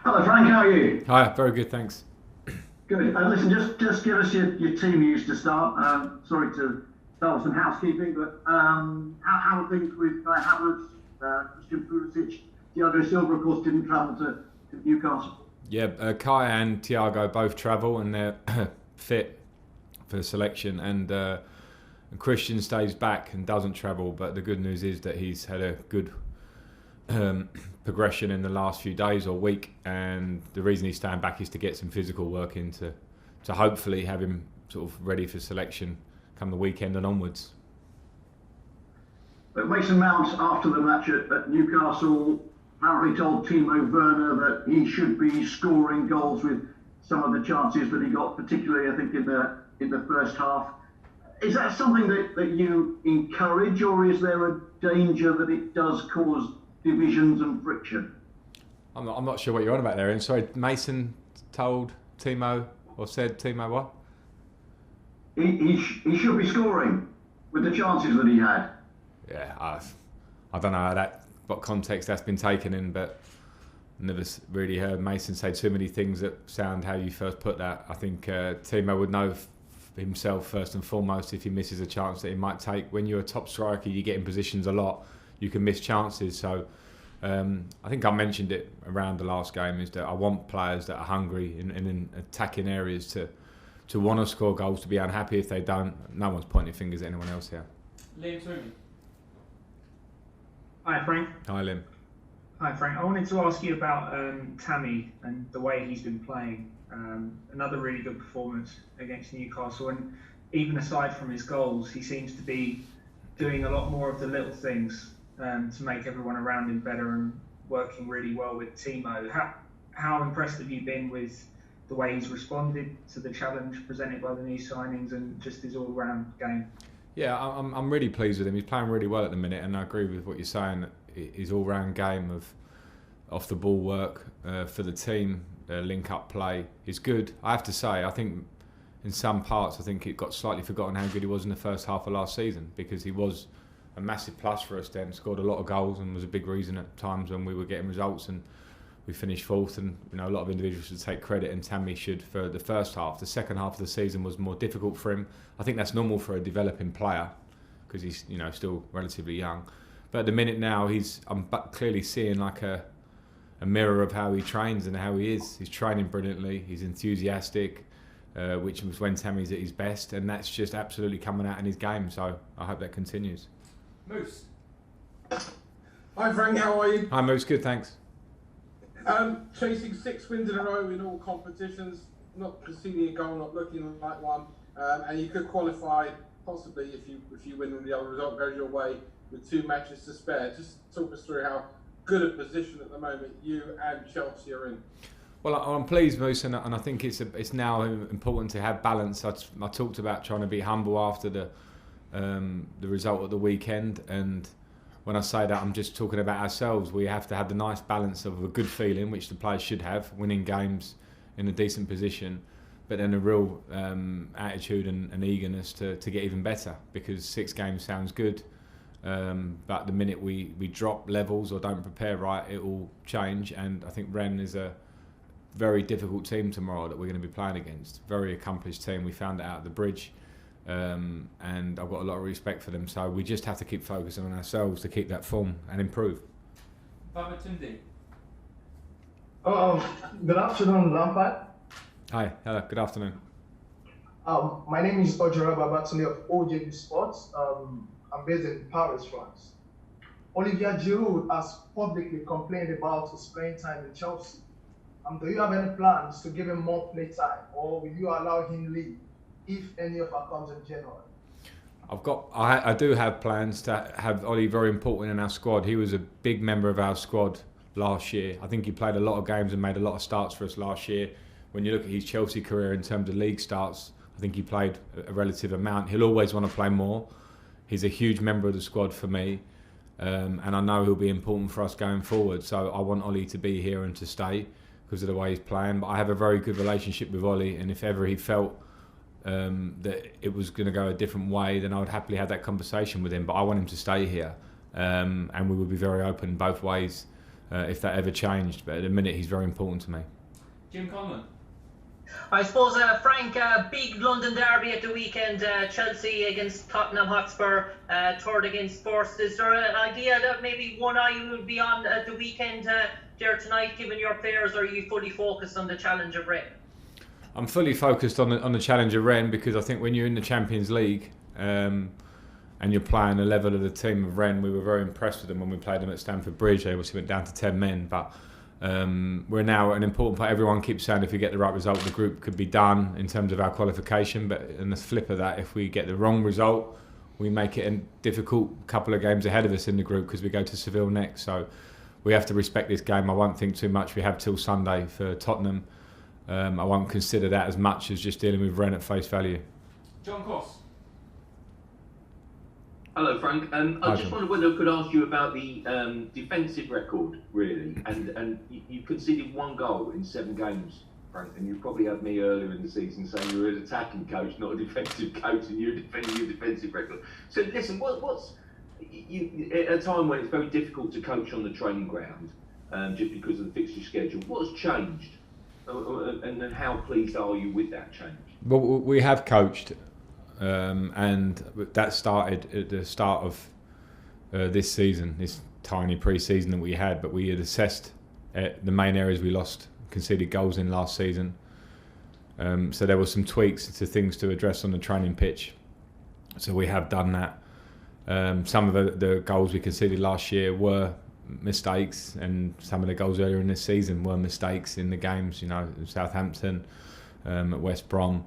Hello Frank, how are you? Hi, very good, thanks. Good. Listen, just give us your team news to start. Sorry to start with some housekeeping, but how are things with Havertz, Christian Pulisic, Thiago Silva, of course, didn't travel to Newcastle. Yeah, Kai and Thiago both travel and they're fit for selection, and Christian stays back and doesn't travel. But the good news is that he's had a good progression in the last few days or week, and the reason he's staying back is to get some physical work in to hopefully have him sort of ready for selection come the weekend and onwards. But Mason Mount, after the match at Newcastle, apparently told Timo Werner that he should be scoring goals with some of the chances that he got, particularly I think in the first half. Is that something that you encourage, or is there a danger that it does cause divisions and friction? I'm not sure what you're on about there. And sorry, Mason told Timo, or said Timo what? He should be scoring with the chances that he had. Yeah, I don't know what context that's been taken in, but never really heard Mason say too many things that sound how you first put that. I think Timo would know himself first and foremost if he misses a chance that he might take. When you're a top striker, you get in positions a lot, you can miss chances. So I think I mentioned it around the last game, is that I want players that are hungry in attacking areas to want to score goals, to be unhappy if they don't. No one's pointing fingers at anyone else here. Liam Toomey. Hi Frank. Hi Liam. Hi Frank. I wanted to ask you about Tammy and the way he's been playing. Another really good performance against Newcastle, and even aside from his goals, he seems to be doing a lot more of the little things to make everyone around him better, and working really well with Timo. How impressed have you been with the way he's responded to the challenge presented by the new signings and just his all-round game? Yeah, I'm really pleased with him. He's playing really well at the minute, and I agree with what you're saying. His all-round game of off-the-ball work for the team, link-up play is good. I have to say, I think in some parts, I think it got slightly forgotten how good he was in the first half of last season, because he was a massive plus for us then, scored a lot of goals and was a big reason at times when we were getting results, and we finished fourth. And a lot of individuals should take credit, and Tammy should, for the first half. The second half of the season was more difficult for him. I think that's normal for a developing player because he's still relatively young. But at the minute now, I'm clearly seeing like a mirror of how he trains and how he is. He's training brilliantly. He's enthusiastic, which was when Tammy's at his best, and that's just absolutely coming out in his game. So I hope that continues. Moose. Hi Frank, how are you? Hi Moose, good, thanks. Chasing 6 wins in a row in all competitions, not conceding a goal, not looking like one, and you could qualify possibly if you win and the other result goes your way with 2 matches to spare. Just talk us through how good a position at the moment you and Chelsea are in. Well, I'm pleased, Moose, and I think it's now important to have balance. I talked about trying to be humble after the result at the weekend, and when I say that, I'm just talking about ourselves. We have to have the nice balance of a good feeling, which the players should have, winning games in a decent position, but then a real attitude and eagerness to get even better, because 6 games sounds good, but the minute we drop levels or don't prepare right, it will change. And I think Rennes is a very difficult team tomorrow that we're going to be playing against. Very accomplished team. We found it out at the bridge. And I've got a lot of respect for them, so we just have to keep focusing on ourselves to keep that form and improve. Babatunde. Good afternoon, Lampard. Hi, hello, good afternoon. My name is Ojora Babatunde of OJB Sports. I'm based in Paris, France. Olivier Giroud has publicly complained about his playing time in Chelsea. Do you have any plans to give him more play time, or will you allow him leave if any offer comes in January? I do have plans to have Ollie very important in our squad. He was a big member of our squad last year. I think he played a lot of games and made a lot of starts for us last year. When you look at his Chelsea career in terms of league starts, I think he played a relative amount. He'll always want to play more. He's a huge member of the squad for me, and I know he'll be important for us going forward. So I want Ollie to be here and to stay because of the way he's playing. But I have a very good relationship with Ollie, and if ever he felt that it was going to go a different way, then I would happily have that conversation with him. But I want him to stay here, and we will be very open both ways if that ever changed. But at the minute, he's very important to me. Jim Conlon. I suppose, Frank, big London derby at the weekend, Chelsea against Tottenham Hotspur, third against Spurs. Is there an idea that maybe one eye will be on at the weekend there tonight, given your players, or are you fully focused on the challenge of Rennes? I'm fully focused on the challenge of Rennes, because I think when you're in the Champions League and you're playing the level of the team of Rennes, we were very impressed with them when we played them at Stamford Bridge. They obviously went down to 10 men, but we're now at an important part. Everyone keeps saying if we get the right result, the group could be done in terms of our qualification. But in the flip of that, if we get the wrong result, we make it a difficult couple of games ahead of us in the group, because we go to Seville next. So we have to respect this game. I won't think too much. We have till Sunday for Tottenham. I won't consider that as much as just dealing with Rennes at face value. John Coss. Hello, Frank. I just wondered whether I could ask you about the defensive record, really. And you conceded 1 goal in 7 games, Frank. And you probably had me earlier in the season saying you were an attacking coach, not a defensive coach, and you're defending your defensive record. So listen, what's at a time when it's very difficult to coach on the training ground, just because of the fixture schedule, what's changed? And then how pleased are you with that change? Well, we have coached. And that started at the start of this season, this tiny pre-season that we had. But we had assessed the main areas we lost, conceded goals in last season. So there were some tweaks to things to address on the training pitch. So we have done that. Some of the goals we conceded last year were mistakes, and some of the goals earlier in this season were mistakes in the games. You know, Southampton, at West Brom.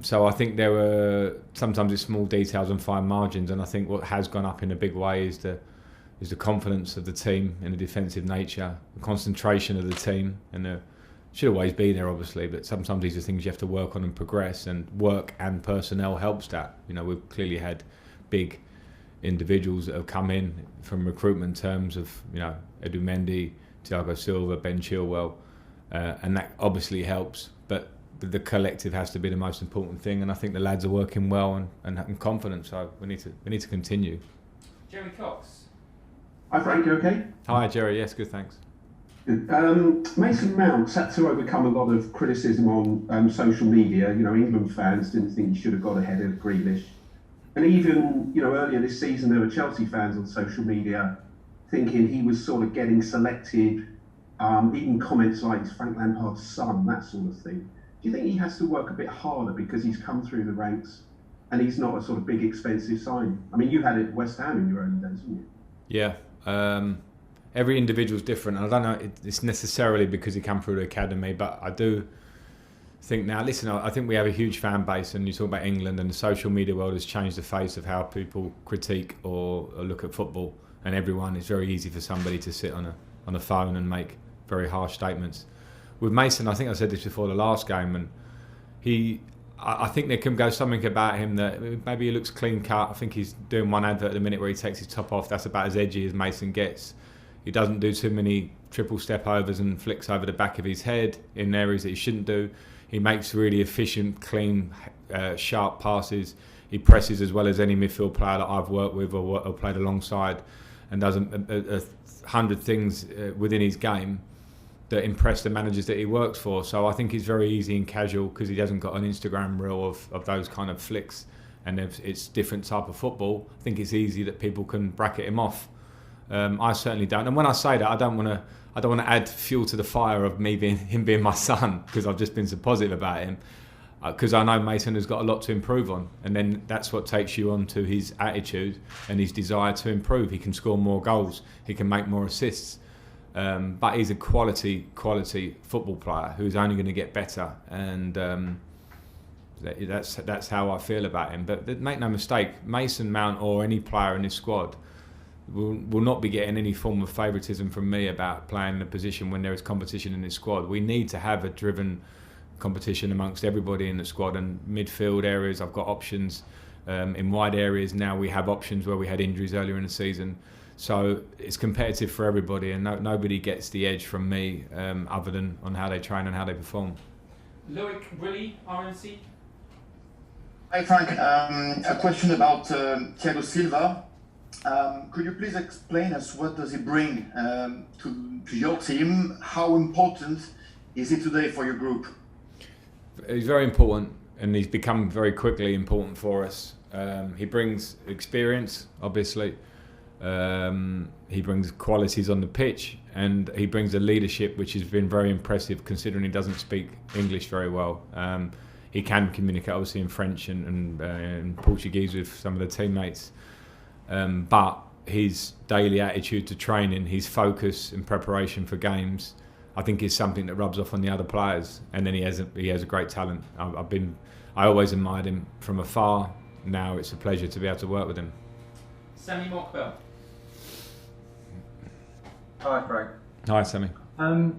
So I think there were sometimes it's small details and fine margins, and I think what has gone up in a big way is the confidence of the team in a defensive nature, the concentration of the team, and it should always be there obviously, but sometimes these are things you have to work on and progress, and work and personnel helps that. You know, we've clearly had big individuals that have come in from recruitment terms of, you know, Edu Mendy, Thiago Silva, Ben Chilwell, and that obviously helps, but the collective has to be the most important thing, and I think the lads are working well and confident, so we need to continue. Jerry Cox. Hi Frank, you okay? Hi Jerry, yes, good, thanks. Good. Mason Mount's had to overcome a lot of criticism on social media. You know, England fans didn't think he should have got ahead of Grealish, and even, you know, earlier this season there were Chelsea fans on social media thinking he was sort of getting selected. Even comments like he's Frank Lampard's son, that sort of thing. Do you think he has to work a bit harder because he's come through the ranks and he's not a sort of big expensive sign? I mean, you had it at West Ham in your early days, didn't you? Yeah. Every individual's different. I don't know it's necessarily because he came through the academy, but I do think now, listen, I think we have a huge fan base, and you talk about England, and the social media world has changed the face of how people critique or look at football, and everyone, it's very easy for somebody to sit on a phone and make very harsh statements. With Mason, I think I said this before the last game, and I think there can go something about him that maybe he looks clean cut. I think he's doing one advert at the minute where he takes his top off. That's about as edgy as Mason gets. He doesn't do too many triple step overs and flicks over the back of his head in areas that he shouldn't do. He makes really efficient, clean, sharp passes. He presses as well as any midfield player that I've worked with or played alongside, and does 100 things within his game that impress the managers that he works for. So I think he's very easy and casual because he hasn't got an Instagram reel of those kind of flicks, and it's different type of football. I think it's easy that people can bracket him off. I certainly don't. And when I say that, I don't want to add fuel to the fire of him being my son, because I've just been so positive about him. Because I know Mason has got a lot to improve on, and then that's what takes you on to his attitude and his desire to improve. He can score more goals, he can make more assists, but he's a quality football player who's only going to get better, and that's how I feel about him. But make no mistake, Mason Mount or any player in this squad will not be getting any form of favouritism from me about playing in a position when there is competition in this squad. We need to have a driven competition amongst everybody in the squad, and midfield areas I've got options, in wide areas now we have options where we had injuries earlier in the season, so it's competitive for everybody, and nobody gets the edge from me other than on how they train and how they perform. Loic Willie, RNC. Hi Frank, a question about Thiago Silva. Could you please explain us what does he bring to your team? How important is he today for your group? He's very important, and he's become very quickly important for us. He brings experience, obviously. He brings qualities on the pitch, and he brings a leadership which has been very impressive considering he doesn't speak English very well. He can communicate obviously in French and Portuguese with some of the teammates, but his daily attitude to training, his focus and preparation for games, I think is something that rubs off on the other players. And then he has a great talent. I always admired him from afar. Now it's a pleasure to be able to work with him. Sammy Mockbell. Hi, Frank. Hi, Sammy. I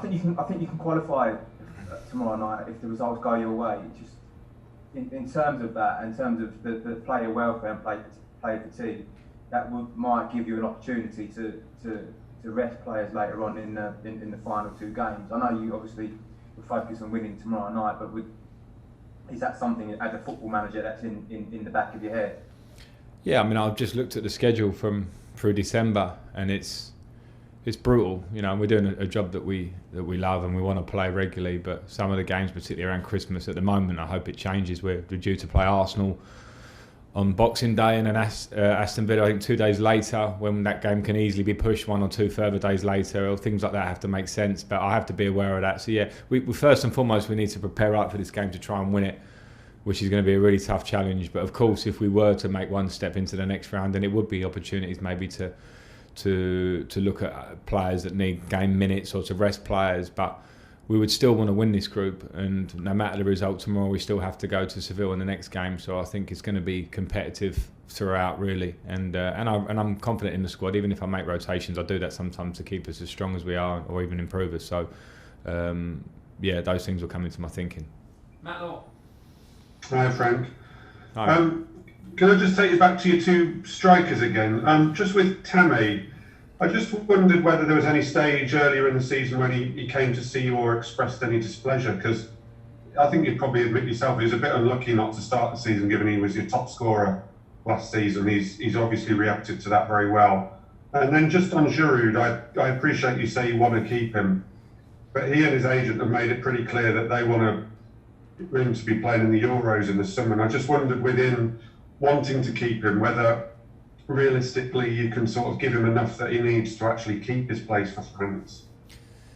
think you can qualify tomorrow night if the results go your way. Just in terms of that, in terms of the player welfare and player fatigue, that might give you an opportunity to rest players later on in the final two games. I know you obviously will focus on winning tomorrow night, but is that something as a football manager that's in the back of your head? Yeah, I mean, I've just looked at the schedule through December, and it's brutal. You know, we're doing a job that we love and we want to play regularly, but some of the games, particularly around Christmas at the moment, I hope it changes. We're due to play Arsenal on Boxing Day, and then Aston Villa, I think 2 days later, when that game can easily be pushed 1 or 2 further days later, or things like that have to make sense. But I have to be aware of that. So yeah, we first and foremost, we need to prepare up for this game to try and win it, which is going to be a really tough challenge. But of course, if we were to make one step into the next round, then it would be opportunities maybe to look at players that need game minutes or to rest players. But we would still want to win this group, and no matter the result tomorrow, we still have to go to Seville in the next game. So I think it's going to be competitive throughout, really. And I'm confident in the squad. Even if I make rotations, I do that sometimes to keep us as strong as we are, or even improve us. So yeah, those things will come into my thinking. Matt Law. Hi, Frank. Hi. Can I just take you back to your two strikers again? Just with Tammy, I just wondered whether there was any stage earlier in the season when he came to see you or expressed any displeasure, because I think you'd probably admit yourself he was a bit unlucky not to start the season, given he was your top scorer last season. He's obviously reacted to that very well. And then just on Giroud, I appreciate you say you want to keep him, but he and his agent have made it pretty clear that they want him to be playing in the Euros in the summer. And I just wondered, within wanting to keep him, whether realistically you can sort of give him enough that he needs to actually keep his place for France.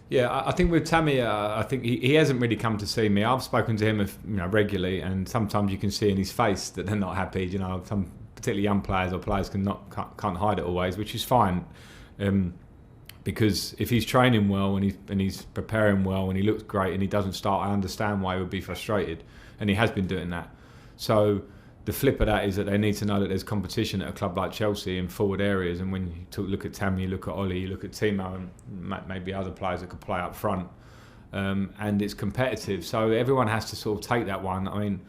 Yeah, I think with Tammy, I think he hasn't really come to see me. I've spoken to him regularly, and sometimes you can see in his face that they're not happy. You know, some particularly young players or players can't hide it always, which is fine. Because if he's training well and he's preparing well and he looks great and he doesn't start, I understand why he would be frustrated, and he has been doing that. So the flip of that is that they need to know that there's competition at a club like Chelsea in forward areas, and when you look at Tammy, you look at Ollie, you look at Timo, and maybe other players that could play up front, and it's competitive. So everyone has to sort of take that one. I mean,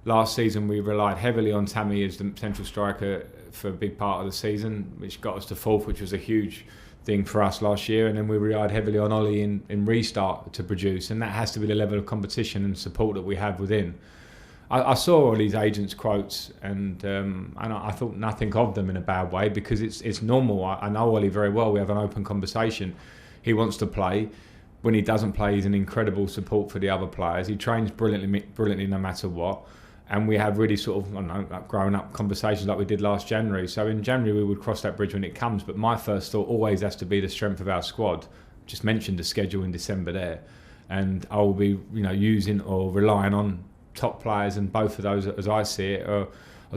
last season we relied heavily on Tammy as the central striker for a big part of the season, which got us to fourth, which was a huge thing for us last year, and then we relied heavily on Ollie in restart to produce, and that has to be the level of competition and support that we have within. I saw all these agents' quotes, and I thought nothing of them in a bad way, because it's normal. I know Ollie very well. We have an open conversation. He wants to play. When he doesn't play, he's an incredible support for the other players. He trains brilliantly no matter what. And we have really sort of grown up conversations like we did last January. So in January we would cross that bridge when it comes. But my first thought always has to be the strength of our squad. Just mentioned the schedule in December there, and I will be using or relying on top players, and both of those, as I see it, are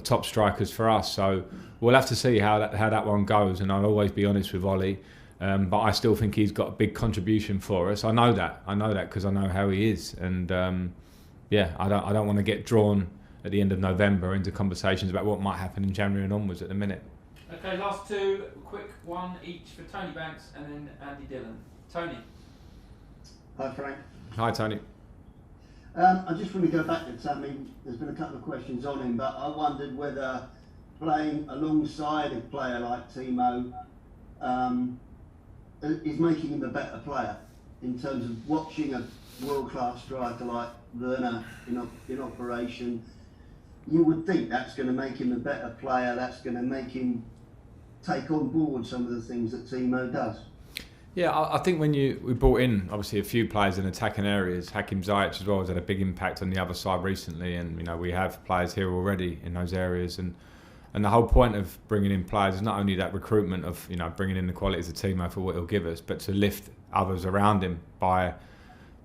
top strikers for us. So we'll have to see how that one goes. And I'll always be honest with Ollie, but I still think he's got a big contribution for us. I know that because I know how he is. And I don't want to get drawn at the end of November into conversations about what might happen in January and onwards at the minute. Okay, last two, quick one each for Tony Banks and then Andy Dillon. Tony. Hi, Frank. Hi, Tony. I just want to go back to Tammy. There's been a couple of questions on him, but I wondered whether playing alongside a player like Timo is making him a better player in terms of watching a world-class striker like Werner in operation. you would think that's going to make him a better player, that's going to make him take on board some of the things that Timo does. Yeah, I think we brought in obviously a few players in attacking areas. Hakim Ziyech as well has had a big impact on the other side recently, and we have players here already in those areas. And the whole point of bringing in players is not only that recruitment of bringing in the qualities of Timo for what he'll give us, but to lift others around him by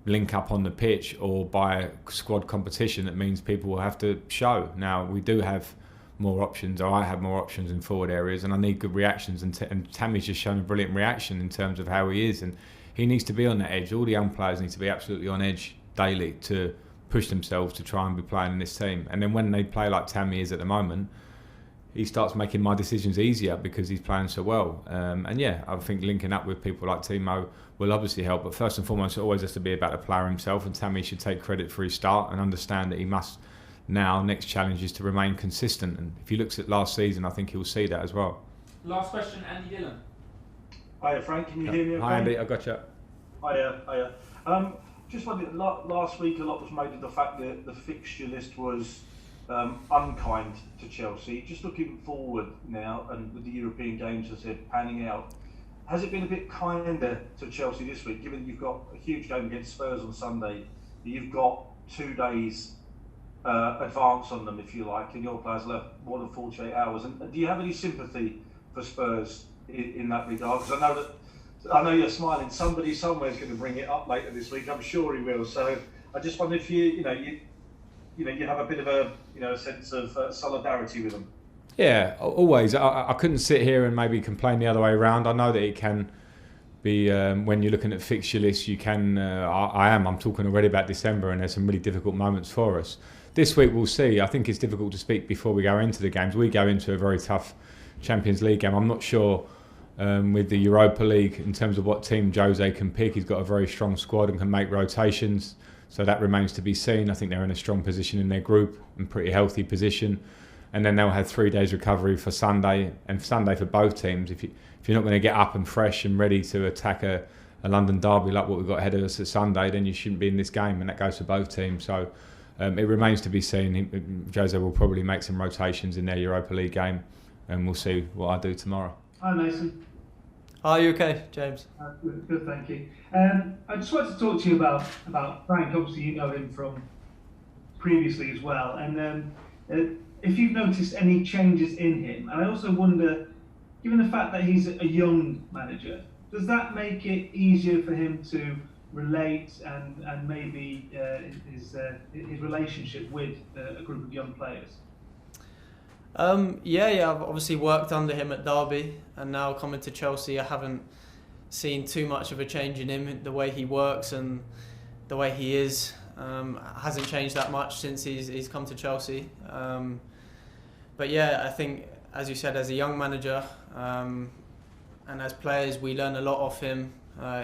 link up on the pitch or by squad competition. That means people will have to show. Now we do have more options, or I have more options in forward areas, and I need good reactions, and Tammy's just shown a brilliant reaction in terms of how he is, and he needs to be on the edge. All the young players need to be absolutely on edge daily to push themselves to try and be playing in this team. And then when they play like Tammy is at the moment, he starts making my decisions easier because he's playing so well. And yeah, I think linking up with people like Timo will obviously help, but first and foremost it always has to be about the player himself, and Tammy should take credit for his start and understand that he must now, next challenge is to remain consistent, and if he looks at last season, I think he'll see that as well. Last question, Andy Dillon. Hiya Frank, can you hear me okay? Hi Andy, I got you. Hiya. Just wondered, last week a lot was made of the fact that the fixture list was unkind to Chelsea. Just looking forward now, and with the European games as they're panning out, has it been a bit kinder to Chelsea this week, given that you've got a huge game against Spurs on Sunday, you've got 2 days advance on them, if you like, and your players left more than 48 hours. And do you have any sympathy for Spurs in that regard? Because I know you're smiling. Somebody somewhere is going to bring it up later this week. I'm sure he will. So I just wonder if you have a bit of a sense of solidarity with them. Yeah, always. I couldn't sit here and maybe complain the other way around. I know that it can be when you're looking at fixture lists. You can. I'm talking already about December, and there's some really difficult moments for us. This week we'll see. I think it's difficult to speak before we go into the games. We go into a very tough Champions League game. I'm not sure with the Europa League in terms of what team Jose can pick. He's got a very strong squad and can make rotations, so that remains to be seen. I think they're in a strong position in their group and pretty healthy position. And then they'll have 3 days recovery for Sunday, and Sunday for both teams. If you're not going to get up and fresh and ready to attack a London derby like what we've got ahead of us at Sunday, then you shouldn't be in this game, and that goes for both teams. So it remains to be seen. Jose will probably make some rotations in their Europa League game, and we'll see what I do tomorrow. Hi Mason. Are you okay, James? Good, thank you. I just wanted to talk to you about Frank. Obviously, you know him from previously as well, and if you've noticed any changes in him. And I also wonder, given the fact that he's a young manager, does that make it easier for him to relate and maybe his relationship with a group of young players? Yeah, I've obviously worked under him at Derby, and now coming to Chelsea, I haven't seen too much of a change in him. The way he works and the way he is hasn't changed that much since he's come to Chelsea. But yeah, I think, as you said, as a young manager and as players, we learn a lot off him.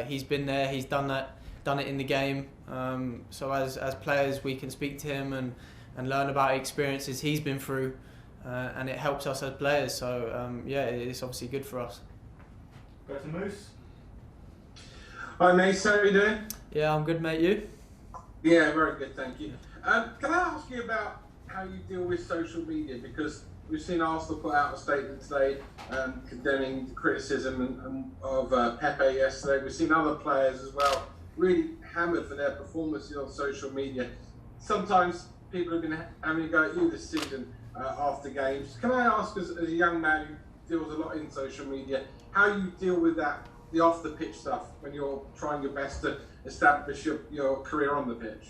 He's been there, he's done it in the game. So as players, we can speak to him and learn about experiences he's been through. And it helps us as players, so yeah, it's obviously good for us. Go to Moose. Hi mate, how are you doing? Yeah, I'm good mate, you? Yeah, very good, thank you. Can I ask you about how you deal with social media? Because we've seen Arsenal put out a statement today condemning the criticism of Pepe yesterday. We've seen other players as well really hammered for their performances on social media. Sometimes people have been having a go at you this season after games. Can I ask, as a young man who deals a lot in social media, how you deal with that, the off-the-pitch stuff, when you're trying your best to establish your career on the pitch?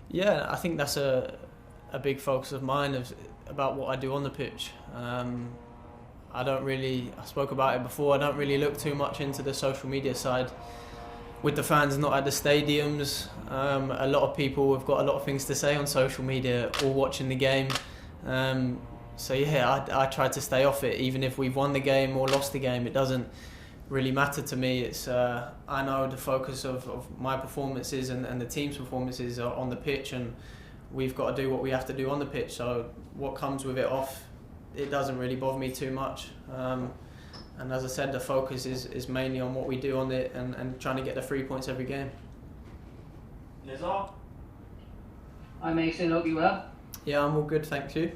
Yeah, I think that's a big focus of mine about what I do on the pitch. I spoke about it before, I don't really look too much into the social media side. With the fans not at the stadiums, a lot of people have got a lot of things to say on social media, all watching the game. So yeah, I try to stay off it. Even if we've won the game or lost the game, it doesn't really matter to me. It's I know the focus of my performances and the team's performances are on the pitch, and we've got to do what we have to do on the pitch. So what comes with it off, it doesn't really bother me too much. And as I said, the focus is mainly on what we do on it and trying to get the 3 points every game. Lizard. Hi Mason, hope you well. Yeah, I'm all good, thank you.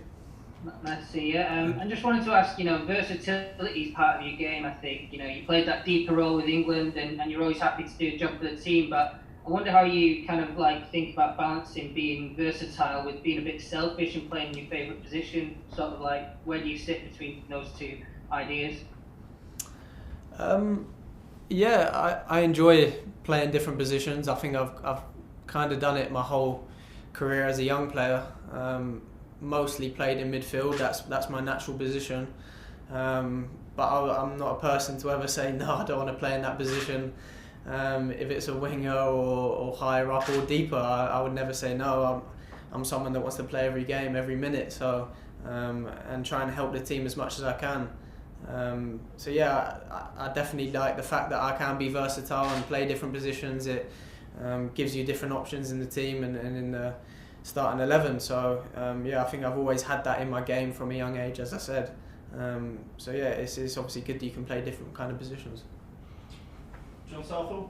Nice to see you. I just wanted to ask, versatility is part of your game, I think. You played that deeper role with England and you're always happy to do a job for the team, but I wonder how you kind of think about balancing being versatile with being a bit selfish and playing your favourite position, sort of where do you sit between those two ideas? I enjoy playing different positions. I think I've kind of done it my whole career as a young player. Mostly played in midfield. That's my natural position. But I'm not a person to ever say no, I don't want to play in that position. If it's a winger or higher up or deeper, I would never say no. I'm someone that wants to play every game, every minute. So and try and help the team as much as I can. I definitely like the fact that I can be versatile and play different positions. It gives you different options in the team and in the starting 11. So I think I've always had that in my game from a young age, as I said. It's obviously good that you can play different kind of positions. John Southall?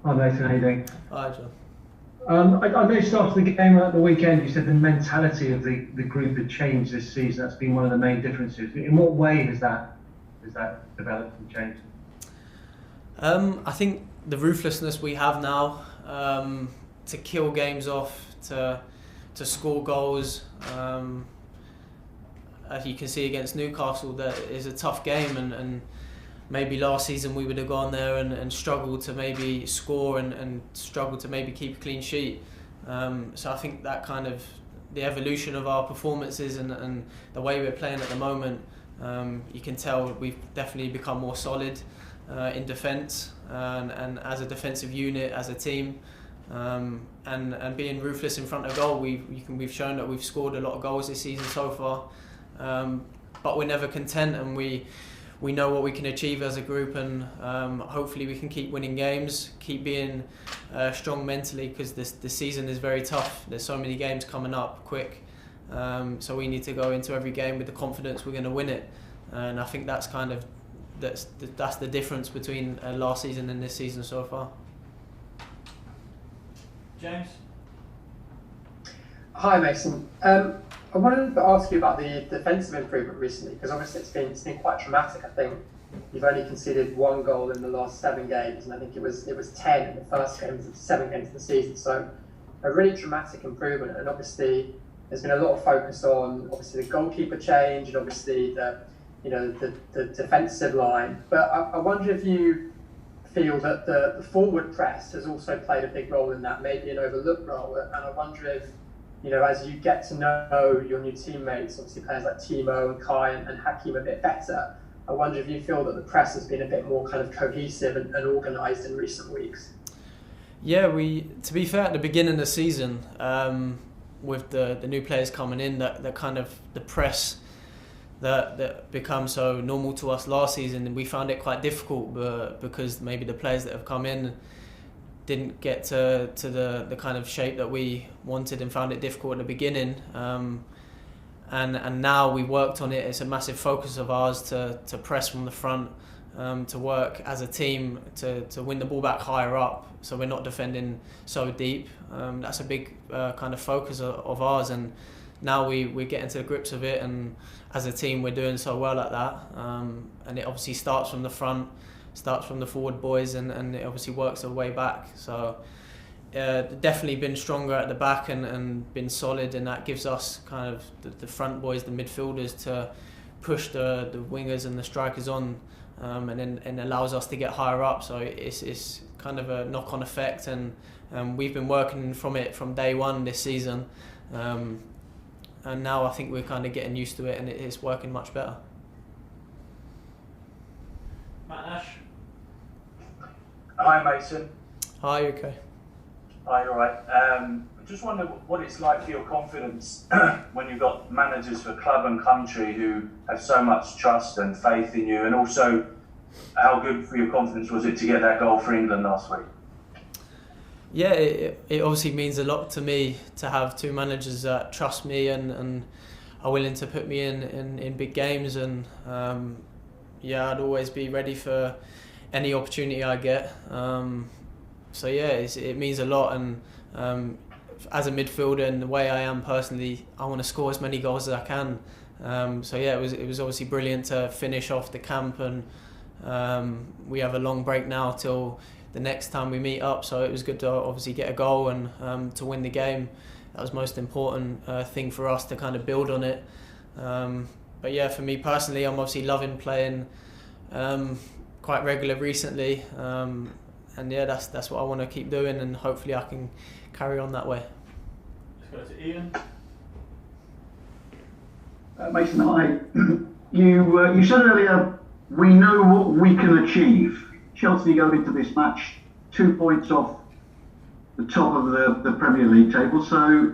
Hi Nathan, how you doing? Hi John. I noticed after the game at the weekend you said the mentality of the group had changed this season. That's been one of the main differences. In what way has that developed and changed? I think the ruthlessness we have now to kill games off, to score goals. As you can see against Newcastle, that is a tough game, and maybe last season we would have gone there and struggled to maybe score and struggled to maybe keep a clean sheet. So I think that kind of the evolution of our performances and the way we're playing at the moment, you can tell we've definitely become more solid in defence and as a defensive unit, as a team. And being ruthless in front of goal, we've shown that we've scored a lot of goals this season so far, but we're never content, and we know what we can achieve as a group, and hopefully we can keep winning games, keep being strong mentally, because the season is very tough. There's so many games coming up quick, so we need to go into every game with the confidence we're going to win it, and I think that's the difference between last season and this season so far. James? Hi Mason. I wanted to ask you about the defensive improvement recently, because obviously it's been quite dramatic. I think you've only conceded 1 goal in the last 7 games, and I think it was 10 in the first games of 7 games of the season. So a really dramatic improvement, and obviously there's been a lot of focus on obviously the goalkeeper change and obviously the defensive line. But I wonder if you feel that the forward press has also played a big role in that, maybe an overlooked role, and I wonder if, as you get to know your new teammates, obviously players like Timo and Kai and Hakim a bit better, I wonder if you feel that the press has been a bit more kind of cohesive and organised in recent weeks. Yeah, to be fair, at the beginning of the season, with the new players coming in, that kind of the press that become so normal to us last season, and we found it quite difficult, because maybe the players that have come in didn't get to the kind of shape that we wanted and found it difficult at the beginning. And now we worked on it. It's a massive focus of ours to press from the front, to work as a team to win the ball back higher up, so we're not defending so deep. That's a big kind of focus of ours, and now we're getting to the grips of it, and as a team we're doing so well at that. And it obviously starts from the front, starts from the forward boys, and it obviously works our way back. So definitely been stronger at the back and been solid, and that gives us kind of the front boys, the midfielders, to push the wingers and the strikers on, and allows us to get higher up. So it's kind of a knock-on effect, and we've been working from it from day one this season, and now I think we're kind of getting used to it, and it's working much better. Matt Nash? Hi Mason. Hi, you okay? Hi, all right. I just wonder what it's like for your confidence when you've got managers for club and country who have so much trust and faith in you, and also how good for your confidence was it to get that goal for England last week? Yeah, it obviously means a lot to me to have 2 managers that trust me and are willing to put me in big games, and I'd always be ready for any opportunity I get. So yeah, it means a lot, and as a midfielder and the way I am personally, I want to score as many goals as I can. So yeah, it was obviously brilliant to finish off the camp, and we have a long break now till the next time we meet up. So it was good to obviously get a goal and to win the game. That was the most important thing for us to kind of build on it. But yeah, for me personally, I'm obviously loving playing quite regular recently, and yeah, that's what I want to keep doing, and hopefully I can carry on that way. Let's go to Ian. Mason, hi. You said earlier, we know what we can achieve. Chelsea go into this match 2 points off the top of the Premier League table. So,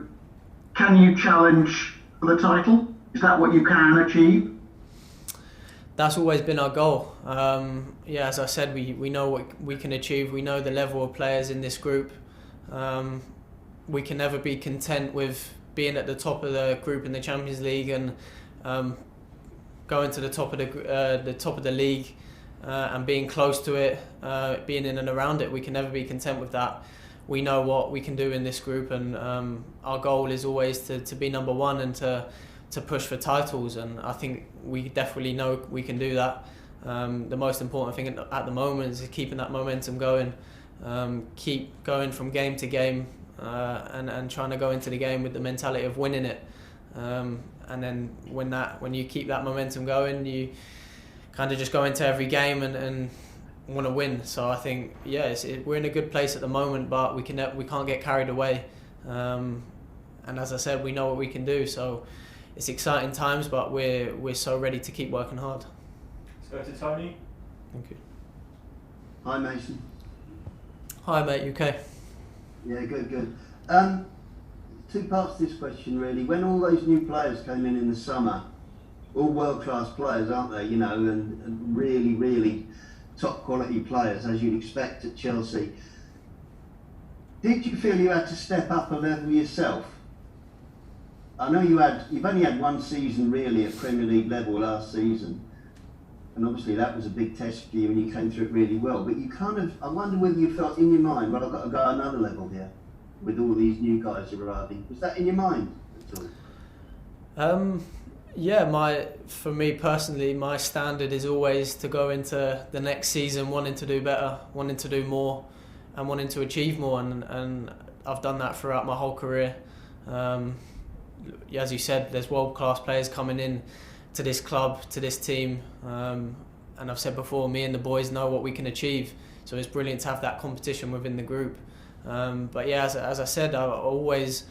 can you challenge for the title? Is that what you can achieve? That's always been our goal. Yeah, as I said, we know what we can achieve. We know the level of players in this group. We can never be content with being at the top of the group in the Champions League and going to the top of the league and being close to it, being in and around it. We can never be content with that. We know what we can do in this group, and our goal is always to be number one and to push for titles. And I think we definitely know we can do that. The most important thing at the moment is keeping that momentum going, keep going from game to game. And trying to go into the game with the mentality of winning it, and then when you keep that momentum going, you kind of just go into every game and want to win. So I think we're in a good place at the moment, but we can't get carried away. And as I said, we know what we can do. So it's exciting times, but we're so ready to keep working hard. Let's go to Tony. Thank you. Hi, Mason. Hi, mate. You okay? Yeah, good. Two parts to this question, really. When all those new players came in the summer, all world-class players, aren't they? You know, and really, really top-quality players, as you'd expect at Chelsea. Did you feel you had to step up a level yourself? I know you've only had one season really at Premier League level last season, and obviously that was a big test for you and you came through it really well, but I wonder whether you felt in your mind, well, I've got to go another level here with all these new guys arriving. Was that in your mind at all? Yeah, for me personally, my standard is always to go into the next season wanting to do better, wanting to do more, and wanting to achieve more, and I've done that throughout my whole career. As you said, there's world-class players coming in to this club, to this team, and I've said before, me and the boys know what we can achieve, so it's brilliant to have that competition within the group. But yeah, as I said, I always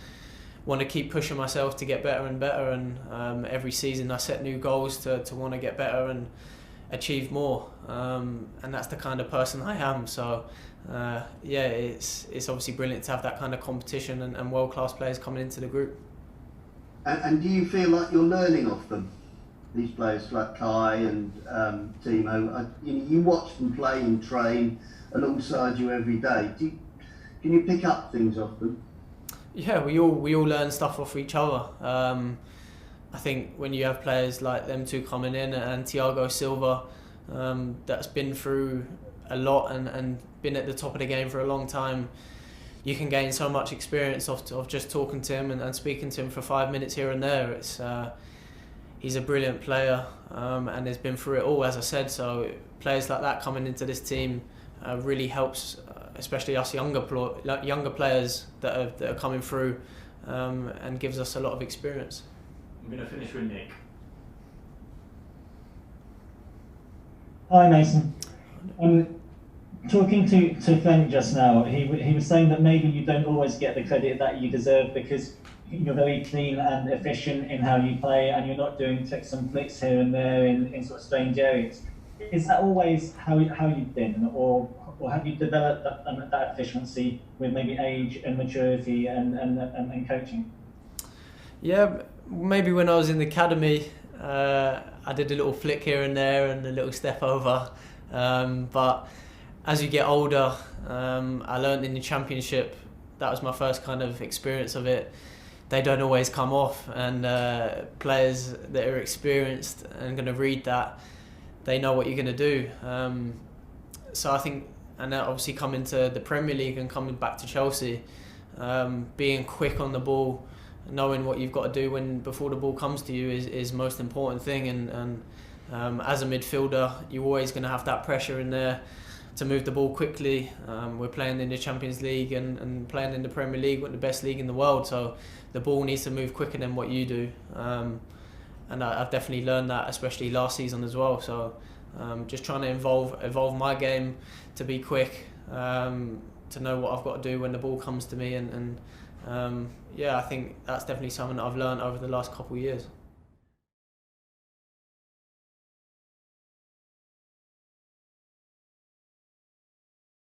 want to keep pushing myself to get better and better, and every season I set new goals to want to get better and achieve more, and that's the kind of person I am. So yeah, it's obviously brilliant to have that kind of competition and world-class players coming into the group. And do you feel like you're learning off them? These players like Kai and Timo, you watch them play and train alongside you every day. Can you pick up things off them? Yeah, we all learn stuff off each other. I think when you have players like them two coming in and Thiago, Silva, that's been through a lot and been at the top of the game for a long time, you can gain so much experience of just talking to him and speaking to him for 5 minutes here and there. He's a brilliant player and has been through it all, as I said. So players like that coming into this team really helps, especially us younger players that are coming through, and gives us a lot of experience. I'm going to finish with Nick. Hi, Mason. Talking to Frank just now, he was saying that maybe you don't always get the credit that you deserve because you're very clean and efficient in how you play, and you're not doing tricks and flicks here and there in sort of strange areas. Is that always how you've been, or have you developed that efficiency with maybe age and maturity and coaching? Yeah, maybe when I was in the academy, I did a little flick here and there and a little step over. But as you get older, I learned in the championship, that was my first kind of experience of it. They don't always come off, and players that are experienced and going to read that, they know what you're going to do. So I think, and obviously coming to the Premier League and coming back to Chelsea, being quick on the ball, knowing what you've got to do before the ball comes to you is most important thing. And as a midfielder, you're always going to have that pressure in there to move the ball quickly. We're playing in the Champions League and playing in the Premier League, the best league in the world, so the ball needs to move quicker than what you do. And I've definitely learned that, especially last season as well. So just trying to evolve my game to be quick, to know what I've got to do when the ball comes to me. And I think that's definitely something that I've learned over the last couple of years.